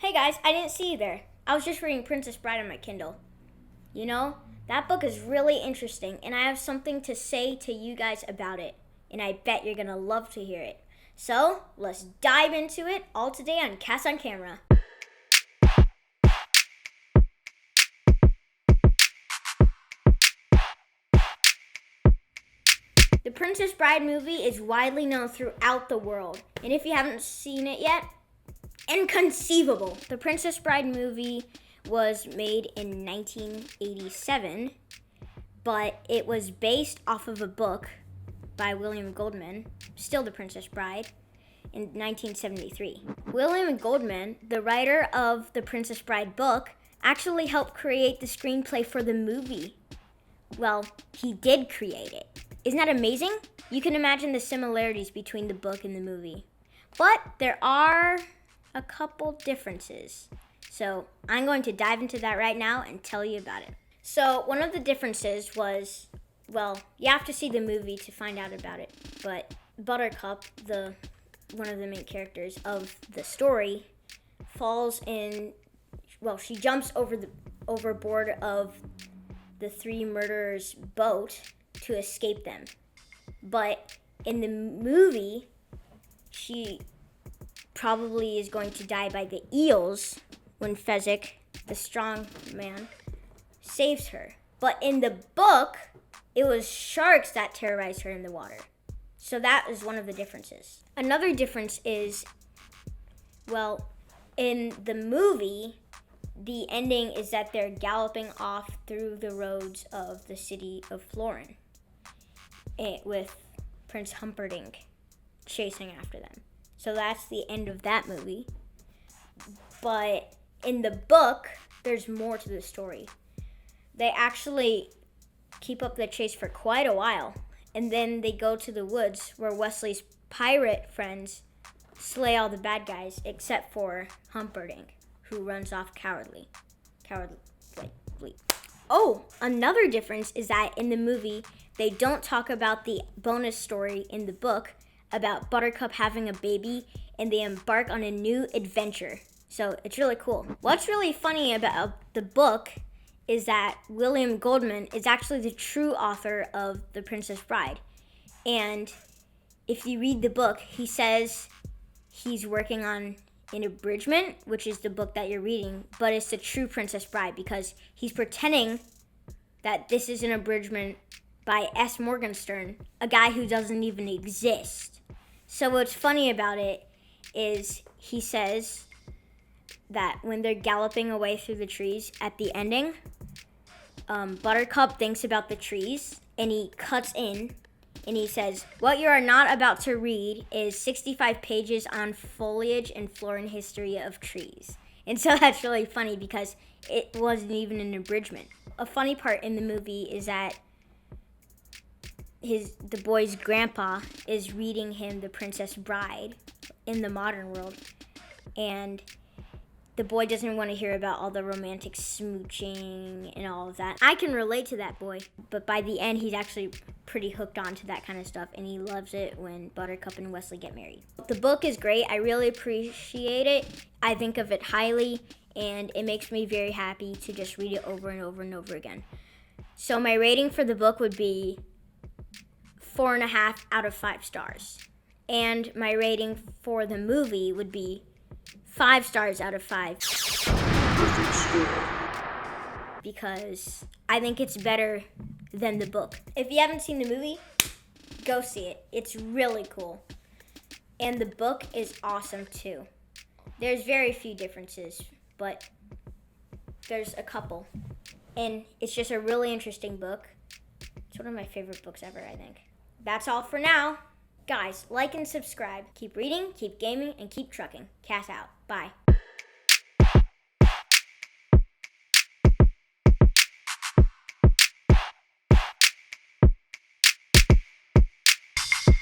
Hey guys, I didn't see you there. I was just reading Princess Bride on my Kindle. You know, that book is really interesting, and I have something to say to you guys about it, and I bet you're gonna love to hear it. So, let's dive into it all today on CAS on Camera. The Princess Bride movie is widely known throughout the world, and if you haven't seen it yet, inconceivable. The Princess Bride movie was made in 1987, but it was based off of a book by William Goldman, still The Princess Bride, in 1973. William Goldman, the writer of the Princess Bride book, actually helped create the screenplay for the movie. Well, he did create it. Isn't that amazing? You can imagine the similarities between the book and the movie. But there are a couple differences. So I'm going to dive into that right now and tell you about it. So one of the differences was, well, you have to see the movie to find out about it. But Buttercup, one of the main characters of the story, falls in, well, she jumps overboard of the three murderers' boat to escape them. But in the movie, she probably is going to die by the eels when Fezzik, the strong man, saves her. But in the book, it was sharks that terrorized her in the water. So that is one of the differences. Another difference is, well, in the movie, the ending is that they're galloping off through the roads of the city of Florin with Prince Humperdinck chasing after them. So that's the end of that movie. But in the book, there's more to the story. They actually keep up the chase for quite a while, and then they go to the woods where Wesley's pirate friends slay all the bad guys except for Humperdinck, who runs off cowardly. Oh, another difference is that in the movie, they don't talk about the bonus story in the book about Buttercup having a baby, and they embark on a new adventure. So it's really cool. What's really funny about the book is that William Goldman is actually the true author of The Princess Bride. And if you read the book, he says he's working on an abridgment, which is the book that you're reading, but it's the true Princess Bride because he's pretending that this is an abridgment by S. Morgenstern, a guy who doesn't even exist. So what's funny about it is he says that when they're galloping away through the trees at the ending, Buttercup thinks about the trees and he cuts in and he says, "What you are not about to read is 65 pages on foliage and Florin history of trees." And so that's really funny because it wasn't even an abridgment. A funny part in the movie is that the boy's grandpa is reading him The Princess Bride in the modern world, and the boy doesn't want to hear about all the romantic smooching and all of that. I can relate to that boy, but by the end, he's actually pretty hooked on to that kind of stuff, and he loves it when Buttercup and Wesley get married. The book is great. I really appreciate it. I think of it highly, and it makes me very happy to just read it over and over and over again. So my rating for the book would be 4.5 out of 5 stars. And my rating for the movie would be 5 stars out of 5. Perfect score. Because I think it's better than the book. If you haven't seen the movie, go see it. It's really cool. And the book is awesome too. There's very few differences, but there's a couple. And it's just a really interesting book. It's one of my favorite books ever, I think. That's all for now. Guys, like and subscribe. Keep reading, keep gaming, and keep trucking. CAS out. Bye.